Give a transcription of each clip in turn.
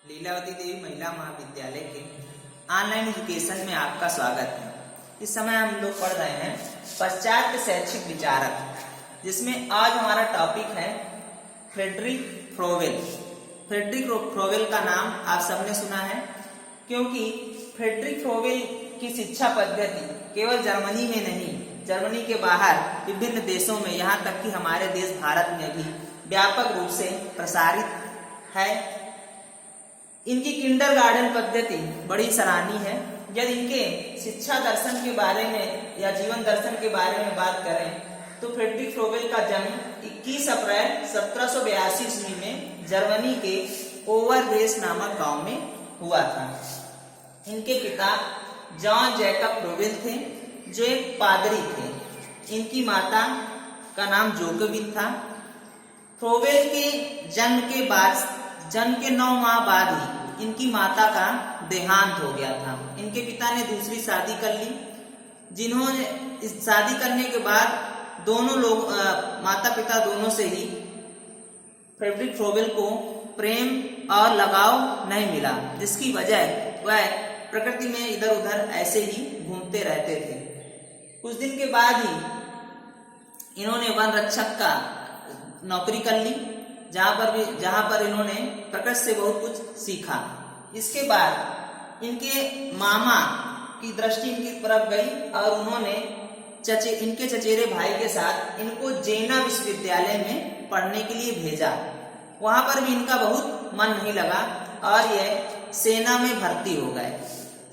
लीलावती देवी महिला महाविद्यालय के ऑनलाइन एजुकेशन में आपका स्वागत है। इस समय हम लोग पढ़ रहे हैं पाश्चात्य शैक्षिक विचारक, जिसमें आज हमारा टॉपिक है फ्रेडरिक फ्रोवेल। फ्रेडरिक फ्रोवेल का नाम आप सबने सुना है, क्योंकि फ्रेडरिक फ्रोवेल की शिक्षा पद्धति केवल जर्मनी में नहीं, जर्मनी के बाहर विभिन्न देशों में, यहाँ तक कि हमारे देश भारत में भी व्यापक रूप से प्रसारित है। इनकी किंडरगार्टन पद्धति बड़ी सराहनीय है। यदि इनके शिक्षा दर्शन के बारे में या जीवन दर्शन के बारे में बात करें तो फ्रेडरिक फ्रोवेल का जन्म 21 अप्रैल 1782 ईस्वी में जर्मनी के ओवरवेस नामक गांव में हुआ था। इनके पिता जॉन जैकब फ्रोवेल थे, जो एक पादरी थे। इनकी माता का नाम जोकोविन था। फ्रोवेल के जन्म के 9 माह बाद ही इनकी माता का देहांत हो गया था। इनके पिता ने दूसरी शादी कर ली, जिन्होंने इस शादी करने के बाद दोनों लोग माता पिता दोनों से ही फ्रेडरिक फ्रोवेल को प्रेम और लगाव नहीं मिला, जिसकी वजह वह प्रकृति में इधर उधर ऐसे ही घूमते रहते थे। कुछ दिन के बाद ही इन्होंने वन रक्षक का नौकरी कर ली, जहां पर इन्होंने प्रकृति से बहुत कुछ सीखा। इसके बाद इनके मामा की दृष्टि इनकी तरफ गई और उन्होंने इनके चचेरे भाई के साथ इनको जेना विश्वविद्यालय में पढ़ने के लिए भेजा। वहां पर भी इनका बहुत मन नहीं लगा और यह सेना में भर्ती हो गए।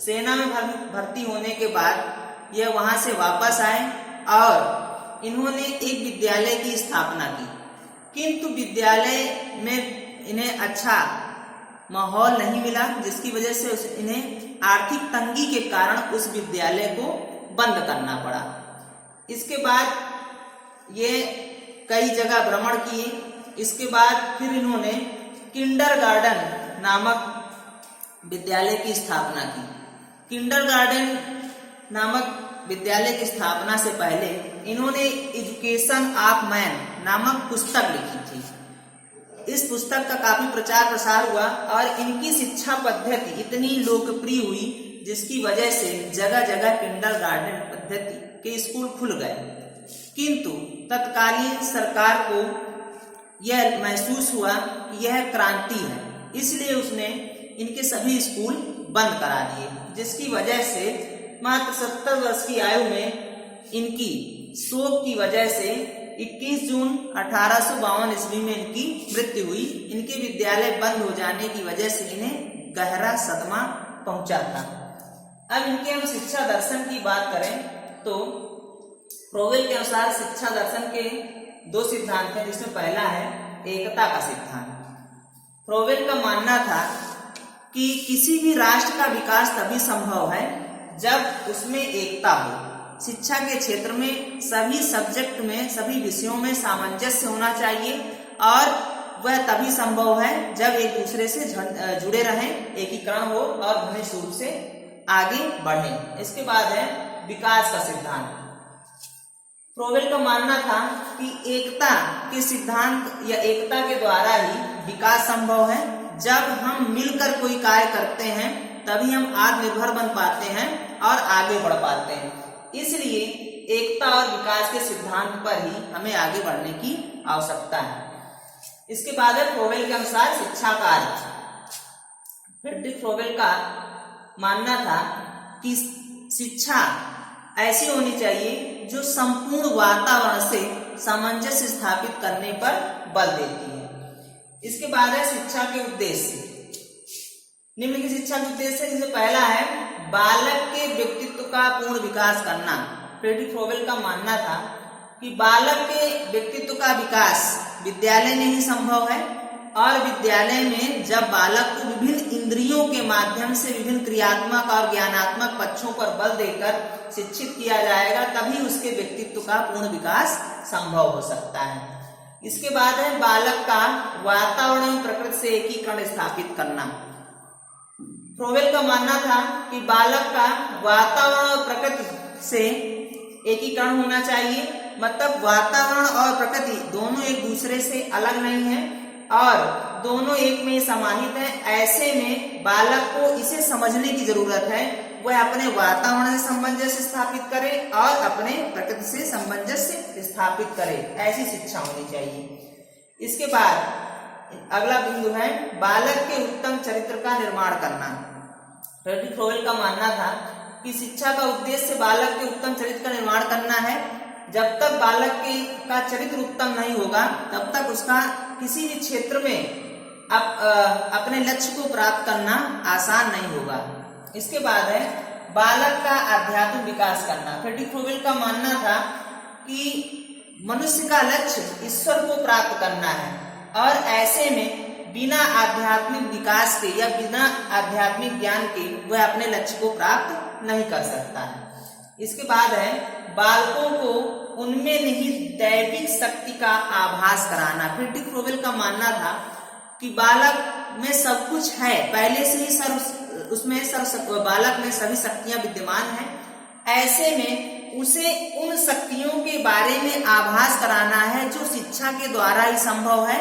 सेना में भर्ती होने के बाद यह वहां से वापस आए और इन्होंने एक विद्यालय की स्थापना की, किंतु विद्यालय में इन्हें अच्छा माहौल नहीं मिला, जिसकी वजह से इन्हें आर्थिक तंगी के कारण उस विद्यालय को बंद करना पड़ा। इसके बाद ये कई जगह भ्रमण किए। इसके बाद फिर इन्होंने किंडरगार्टन नामक विद्यालय की स्थापना की। किंडरगार्टन नामक विद्यालय की स्थापना से पहले इन्होंने एजुकेशन ऑफ मैन नामक पुस्तक लिखी थी। इस पुस्तक का काफी प्रचार प्रसार हुआ और इनकी शिक्षा पद्धति इतनी लोकप्रिय हुई, जिसकी वजह से जगह जगह किंडरगार्टन पद्धति के स्कूल खुल गए। किंतु तत्कालीन सरकार को यह महसूस हुआ कि यह क्रांति है, इसलिए उसने इनके सभी स्कूल बंद करा दिए, जिसकी वजह से मात्र 70 वर्ष की आयु में इनकी शोक की वजह से 21 जून 1852 ईस्वी में इनकी मृत्यु हुई। इनके विद्यालय बंद हो जाने की वजह से इन्हें गहरा सदमा पहुंचा था। अब इनके हम शिक्षा दर्शन की बात करें तो फ्रोवेल के अनुसार शिक्षा दर्शन के 2 सिद्धांत हैं, जिसमें पहला है एकता का सिद्धांत। फ्रोवेल का मानना था कि किसी भी राष्ट्र का विकास तभी संभव है जब उसमें एकता हो। शिक्षा के क्षेत्र में सभी सब्जेक्ट में, सभी विषयों में सामंजस्य होना चाहिए और वह तभी संभव है जब एक दूसरे से जुड़े रहें, एकीकरण हो और घनिष्ठ रूप से आगे बढ़ें। इसके बाद है विकास का सिद्धांत। फ्रोवेल का मानना था कि एकता के सिद्धांत या एकता के द्वारा ही विकास संभव है। जब हम मिलकर कोई कार्य करते हैं तभी हम आत्मनिर्भर बन पाते हैं और आगे बढ़ पाते हैं। इसलिए एकता और विकास के सिद्धांत पर ही हमें आगे बढ़ने की आवश्यकता है। इसके बाद है फ्रोवेल के अनुसार शिक्षा कार्य। फ्रेडरिक फ्रोवेल का मानना था कि शिक्षा ऐसी होनी चाहिए जो संपूर्ण वातावरण से सामंजस्य स्थापित करने पर बल देती है। इसके बाद है शिक्षा के उद्देश्य। निम्न की शिक्षा के उद्देश्य, जिसमें पहला है बालक के व्यक्तित्व का पूर्ण विकास करना। फ्रेडरिक फ्रोवेल का मानना था कि बालक के व्यक्तित्व का विकास विद्यालय में ही संभव है और विद्यालय में जब बालक को विभिन्न इंद्रियों के माध्यम से विभिन्न क्रियात्मक और ज्ञानात्मक पक्षों पर बल देकर शिक्षित किया जाएगा, तभी उसके व्यक्तित्व का पूर्ण विकास संभव हो सकता है। इसके बाद है बालक का वातावरण एवं प्रकृति से एकीकरण स्थापित करना। फ्रोवेल का मानना था कि बालक का वातावरण और प्रकृति से एकीकरण होना चाहिए, मतलब वातावरण और प्रकृति दोनों एक दूसरे से अलग नहीं है और दोनों एक में समाहित है। ऐसे में बालक को इसे समझने की जरूरत है, वह अपने वातावरण से सामंजस्य स्थापित करे और अपने प्रकृति से सामंजस्य स्थापित करे, ऐसी शिक्षा होनी चाहिए। इसके बाद अगला बिंदु है बालक के उत्तम चरित्र का निर्माण करना। फ्रेडरिक फ्रोवेल का मानना था कि शिक्षा का उद्देश्य बालक के उत्तम चरित्र का निर्माण करना है। जब तक बालक का चरित्र उत्तम नहीं होगा तब तक उसका किसी भी क्षेत्र में अपने लक्ष्य को प्राप्त करना आसान नहीं होगा। इसके बाद है बालक का आध्यात्मिक विकास करना। फ्रेडरिक फ्रोवेल का मानना था कि मनुष्य का लक्ष्य ईश्वर को प्राप्त करना है और ऐसे में बिना आध्यात्मिक विकास के या बिना आध्यात्मिक ज्ञान के वह अपने लक्ष्य को प्राप्त नहीं कर सकता है। इसके बाद है बालकों को उनमें निहित दैविक शक्ति का आभास कराना। फ्रेडरिक फ्रोवेल का मानना था कि बालक में सब कुछ है, पहले से ही बालक में सभी शक्तियां विद्यमान हैं। ऐसे में उसे उन शक्तियों के बारे में आभास कराना है जो शिक्षा के द्वारा ही संभव है,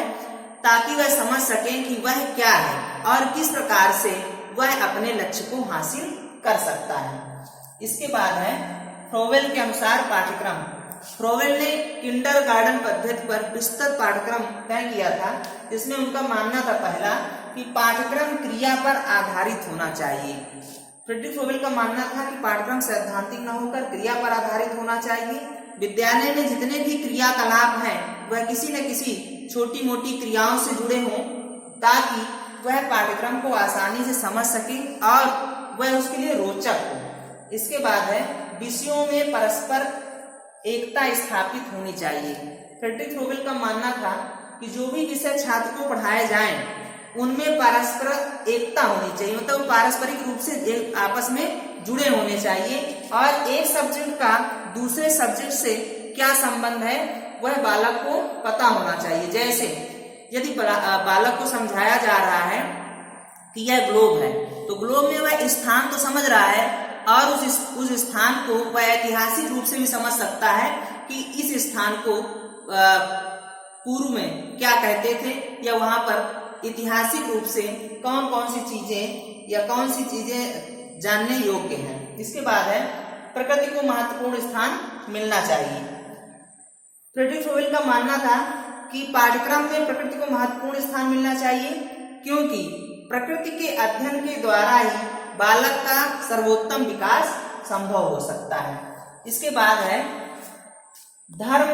ताकि वह समझ सके कि वह क्या है और किस प्रकार से वह अपने लक्ष्य को हासिल कर सकता है। इसके बाद है फ्रोवेल के अनुसार पाठ्यक्रम। फ्रोवेल ने किंडरगार्टन पद्धति पर विस्तृत पाठ्यक्रम तय किया था, जिसमें उनका मानना था पहला कि पाठ्यक्रम क्रिया पर आधारित होना चाहिए। फ्रेडरिक फ्रोवेल का मानना था कि पाठ्यक्रम सैद्धांतिक न होकर क्रिया पर आधारित होना चाहिए। विद्यालय में जितने भी क्रियाकलाप हैं वह किसी न किसी छोटी मोटी क्रियाओं से जुड़े हों, ताकि वह पाठ्यक्रम को आसानी से समझ सके और वह उसके लिए रोचक हो। इसके बाद है विषयों में परस्पर एकता स्थापित होनी चाहिए। फ्रेडरिक फ्रोवेल का मानना था कि जो भी विषय छात्र को पढ़ाए जाएं उनमें परस्पर एकता होनी चाहिए, मतलब पारस्परिक रूप से आपस में जुड़े होने चाहिए और एक सब्जेक्ट का दूसरे सब्जेक्ट से क्या संबंध है वह बालक को पता होना चाहिए। जैसे यदि बालक को समझाया जा रहा है कि यह ग्लोब है, तो ग्लोब में वह स्थान तो समझ रहा है और उस स्थान को वह ऐतिहासिक रूप से भी समझ सकता है कि इस स्थान को पूर्व में क्या कहते थे या वहां पर ऐतिहासिक रूप से कौन कौन सी चीजें या कौन सी चीजें जानने योग्य हैं। इसके बाद है प्रकृति को महत्वपूर्ण स्थान मिलना चाहिए। फ्रेडरिक फ्रोवेल का मानना था कि पाठ्यक्रम में प्रकृति को महत्वपूर्ण स्थान मिलना चाहिए, क्योंकि प्रकृति के अध्ययन के द्वारा ही बालक का सर्वोत्तम विकास संभव हो सकता है। इसके बाद है धर्म,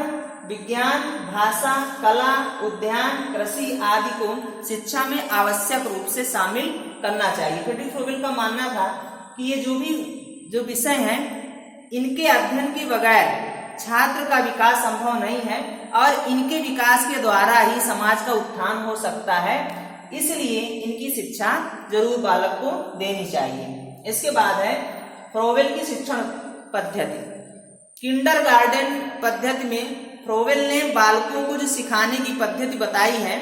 विज्ञान, भाषा, कला, उद्यान, कृषि आदि को शिक्षा में आवश्यक रूप से शामिल करना चाहिए। फ्रेडरिक फ्रोवेल का मानना था कि ये जो विषय हैं इनके अध्ययन के बगैर छात्र का विकास संभव नहीं है और इनके विकास के द्वारा ही समाज का उत्थान हो सकता है, इसलिए इनकी शिक्षा जरूर बालक को देनी चाहिए। इसके बाद है फ्रोवेल की शिक्षण पद्धति। किंडरगार्टन पद्धति में फ्रोवेल ने बालकों को जो सिखाने की पद्धति बताई है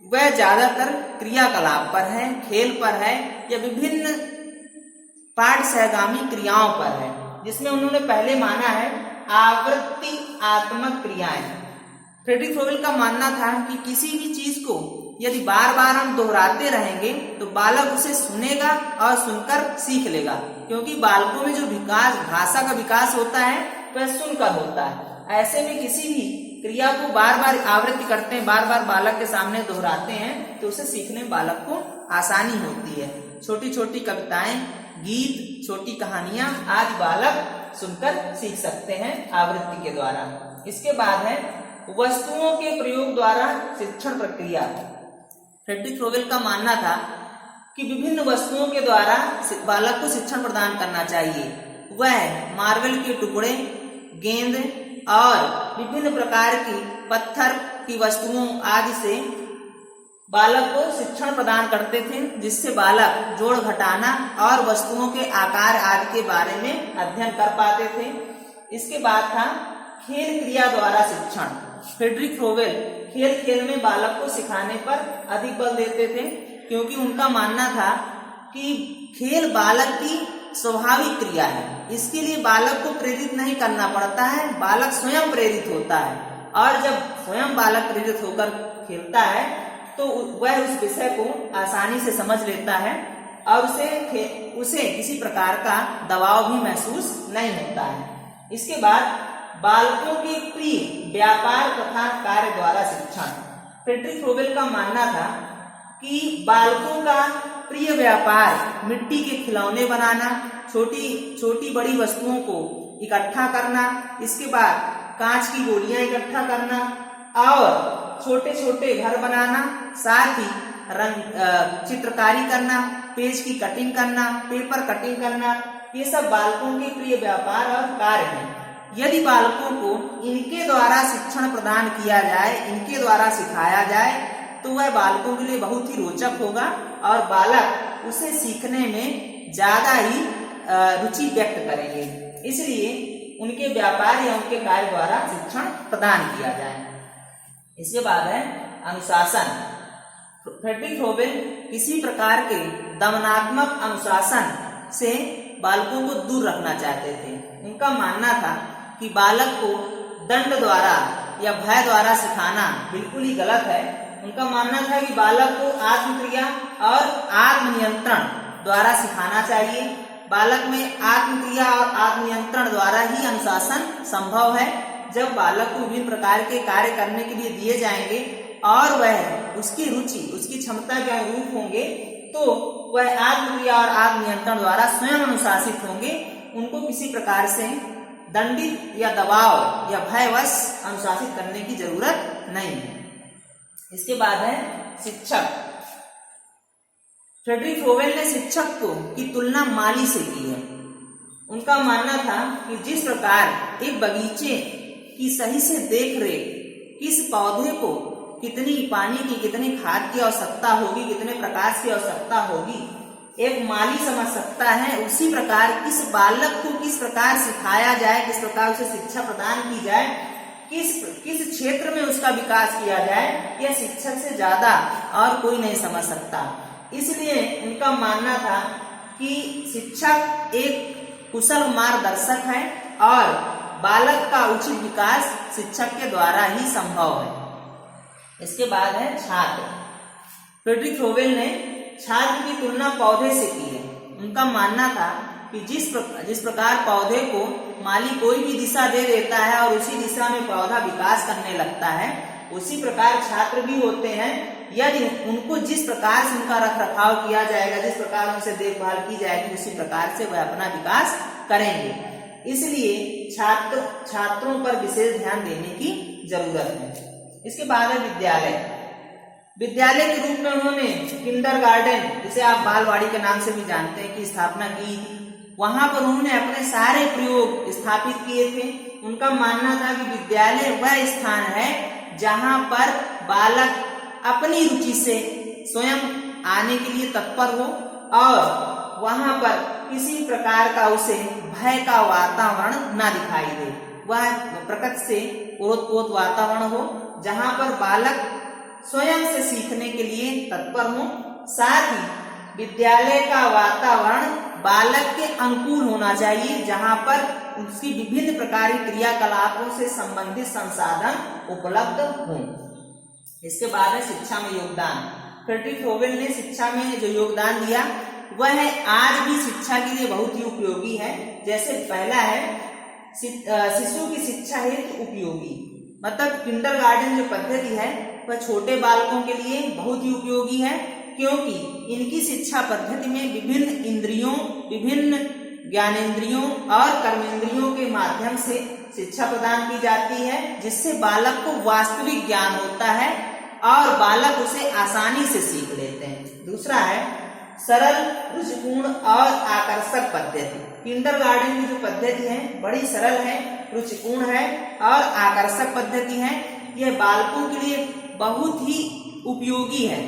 वह ज्यादातर क्रियाकलाप पर है, खेल पर है या विभिन्न पाठ सहगामी क्रियाओं पर है, जिसमें उन्होंने पहले माना है आवृत्ति आत्मक क्रियाएं। फ्रेडरिक फ्रोवेल का मानना था कि किसी भी चीज को यदि बार बार हम दोहराते रहेंगे तो बालक उसे सुनेगा और सुनकर सीख लेगा, क्योंकि बालकों में जो विकास भाषा का विकास होता है वह सुनकर होता है। ऐसे में किसी भी क्रिया को बार बार आवृत्ति करते हैं, बार बार बालक के सामने दोहराते हैं तो उसे सीखने में बालक को आसानी होती है। छोटी छोटी कविताएं, गीत, छोटी कहानियां आदि बालक सुनकर सीख सकते हैं आवृत्ति के द्वारा। इसके बाद है वस्तुओं के प्रयोग द्वारा शिक्षण प्रक्रिया। फ्रेडरिक फ्रोवेल का मानना था कि विभिन्न वस्तुओं के द्वारा बालक को शिक्षण प्रदान करना चाहिए। वह मार्बल के टुकड़े, गेंद और विभिन्न प्रकार की पत्थर की वस्तुओं आदि से बालक को शिक्षण प्रदान करते थे, जिससे बालक जोड़ घटाना और वस्तुओं के आकार आदि के बारे में अध्ययन कर पाते थे। इसके बाद था खेल क्रिया द्वारा शिक्षण। फ्रेडरिक फ्रोवेल खेल खेल में बालक को सिखाने पर अधिक बल देते थे, क्योंकि उनका मानना था कि खेल बालक की स्वाभाविक क्रिया है, इसके लिए बालक को प्रेरित नहीं करना पड़ता है, बालक स्वयं प्रेरित होता है और जब स्वयं बालक प्रेरित होकर खेलता है तो वह उस विषय को आसानी से समझ लेता है और उसे किसी प्रकार का दबाव भी महसूस नहीं होता है। इसके बाद बालकों के प्रिय व्यापार तथा कार्य द्वारा शिक्षण। फ्रेडरिक फ्रोबेल का मानना था कि बालकों का प्रिय व्यापार मिट्टी के खिलौने बनाना, छोटी बड़ी वस्तुओं को इकट्ठा करना, इसके बाद कांच की गोलियां इकट्ठा करना और छोटे छोटे घर बनाना, साथ ही चित्रकारी करना, पेज की कटिंग करना, पेपर कटिंग करना, ये सब बालकों के प्रिय व्यापार और कार्य हैं। यदि बालकों को इनके द्वारा शिक्षण प्रदान किया जाए, इनके द्वारा सिखाया जाए, तो वह बालकों के लिए बहुत ही रोचक होगा और बालक उसे सीखने में ज्यादा ही रुचि व्यक्त करेंगे। इसलिए उनके व्यापार या उनके कार्य द्वारा शिक्षण प्रदान किया जाए। इसके बाद है अनुशासन। फ्रेडरिक फ्रोबेल किसी प्रकार के दमनात्मक अनुशासन से बालकों को दूर रखना चाहते थे। उनका मानना था कि बालक को दंड द्वारा या भय द्वारा सिखाना बिल्कुल ही गलत है। उनका मानना था कि बालक को आत्मक्रिया और आत्मनियंत्रण द्वारा सिखाना चाहिए। बालक में आत्मक्रिया और आत्मनियंत्रण द्वारा ही अनुशासन संभव है। जब बालक को विभिन्न प्रकार के कार्य करने के लिए दिए जाएंगे और वह उसकी रुचि, उसकी क्षमता के अनुरूप होंगे, तो वह आत्मक्रिया और आत्मनियंत्रण द्वारा स्वयं अनुशासित होंगे। उनको किसी प्रकार से दंडित या दबाव या भयवश अनुशासित करने की जरूरत नहीं है। इसके बाद है शिक्षक। फ्रेडरिक फ्रोबेल ने शिक्षक की तुलना माली से की है। उनका मानना था कि जिस प्रकार एक बगीचे की सही से देख रेख, किस पौधे को कितनी पानी की, कितनी खाद की आवश्यकता होगी, कितने प्रकाश की आवश्यकता होगी, एक माली समझ सकता है, उसी प्रकार इस बालक को किस प्रकार सिखाया जाए, किस प्रकार उसे शिक्षा प्रदान की जाए, किस क्षेत्र में उसका विकास किया जाए, यह शिक्षक से ज्यादा और कोई नहीं समझ सकता। इसलिए उनका मानना था कि शिक्षक एक कुशल मार्गदर्शक है और बालक का उचित विकास शिक्षक के द्वारा ही संभव है। इसके बाद है छात्र। फ्रेडरिक फ्रोबेल ने छात्र की तुलना पौधे से की है। उनका मानना था कि जिस प्रकार पौधे को माली कोई भी दिशा दे देता है और उसी दिशा में पौधा विकास करने लगता है, उसी प्रकार छात्र भी होते हैं। यदि उनको जिस प्रकार से उनका रखरखाव किया जाएगा, जिस प्रकार उनसे देखभाल की जाएगी, उसी प्रकार से वह अपना विकास करेंगे। इसलिए छात्रों पर विशेष ध्यान देने की जरूरत है। इसके बाद है विद्यालय। विद्यालय के रूप में उन्होंने किंडरगार्टन, जिसे आप बालवाड़ी के नाम से भी जानते हैं, की स्थापना की। वहां पर उन्होंने अपने सारे प्रयोग स्थापित किए थे। उनका मानना था कि विद्यालय वह स्थान है जहां पर बालक अपनी रुचि से स्वयं आने के लिए तत्पर हो और वहां पर किसी प्रकार का उसे भय का वातावरण न दिखाई दे। वह प्रकृति से ओतप्रोत वातावरण हो जहां पर बालक स्वयं से सीखने के लिए तत्पर हो। साथ ही विद्यालय का वातावरण बालक के अनुकूल होना चाहिए, जहां पर उसकी विभिन्न प्रकार की क्रियाकलापों से संबंधित संसाधन उपलब्ध हों। इसके बाद है शिक्षा में योगदान। फ्रेडरिक फ्रोबेल ने शिक्षा में जो योगदान दिया वह आज भी शिक्षा के लिए बहुत ही उपयोगी है। जैसे पहला है शिशु की शिक्षा हेतु उपयोगी, मतलब किंडरगार्टन जो पद्धति है वह छोटे बालकों के लिए बहुत ही उपयोगी है, क्योंकि इनकी शिक्षा पद्धति में विभिन्न इंद्रियों, विभिन्न ज्ञानेंद्रियों और कर्मेंद्रियों के माध्यम से शिक्षा प्रदान की जाती है, जिससे बालक को वास्तविक ज्ञान होता है और बालक उसे आसानी से सीख लेते हैं। दूसरा है सरल, रुचिपूर्ण और आकर्षक पद्धति। किंडरगार्टन की जो पद्धति है बड़ी सरल है, रुचिपूर्ण है और आकर्षक पद्धति है। यह बालकों के लिए बहुत ही उपयोगी है।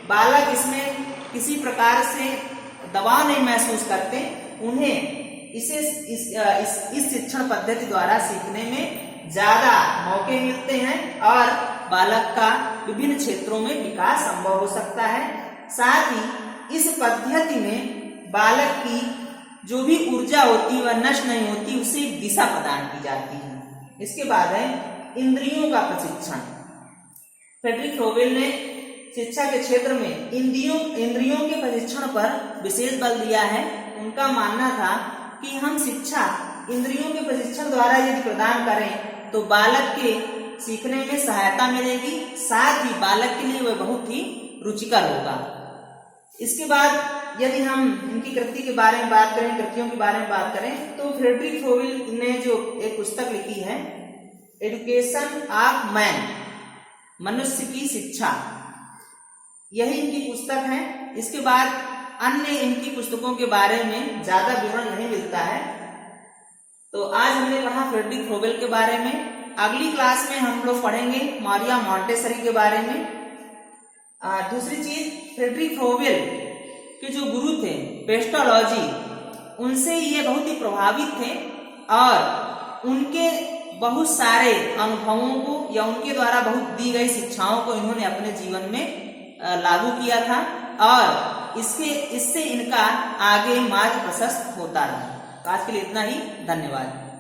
बालक इसमें किसी प्रकार से दबाव नहीं महसूस करते। उन्हें इस शिक्षण पद्धति द्वारा सीखने में ज्यादा मौके मिलते हैं और बालक का विभिन्न क्षेत्रों में विकास संभव हो सकता है। साथ ही इस पद्धति में बालक की जो भी ऊर्जा होती है वह नष्ट नहीं होती, उसे दिशा प्रदान की जाती है। इसके बाद है इंद्रियों का प्रशिक्षण। फ्रेडरिक फ्रोबेल ने शिक्षा के क्षेत्र में इंद्रियों के परीक्षण पर विशेष बल दिया है। उनका मानना था कि हम शिक्षा इंद्रियों के परीक्षण द्वारा यदि प्रदान करें तो बालक के सीखने में सहायता मिलेगी, साथ ही बालक के लिए वह बहुत ही रुचिकर होगा। इसके बाद यदि हम इनकी कृति के बारे में बात करें, कृतियों के बारे में बात करें, तो फ्रेडरिक फ्रोबेल ने जो एक पुस्तक लिखी है, एजुकेशन ऑफ मैन, मनुष्य की शिक्षा, यही इनकी पुस्तक है। इसके बाद अन्य इनकी पुस्तकों के बारे में ज्यादा विवरण नहीं मिलता है। तो आज हमने पढ़ा फ्रेडरिक फ्रोबेल के बारे में। अगली क्लास में हम लोग पढ़ेंगे मारिया मॉन्टेसरी के बारे में। दूसरी चीज, फ्रेडरिक फ्रोबेल के जो गुरु थे पेस्टोलॉजी, उनसे ये बहुत ही प्रभावित थे और उनके बहुत सारे अनुभवों को या उनके द्वारा बहुत दी गई शिक्षाओं को इन्होंने अपने जीवन में लागू किया था और इससे इनका आगे मार्ग प्रशस्त होता रहा। आज के लिए इतना ही, धन्यवाद।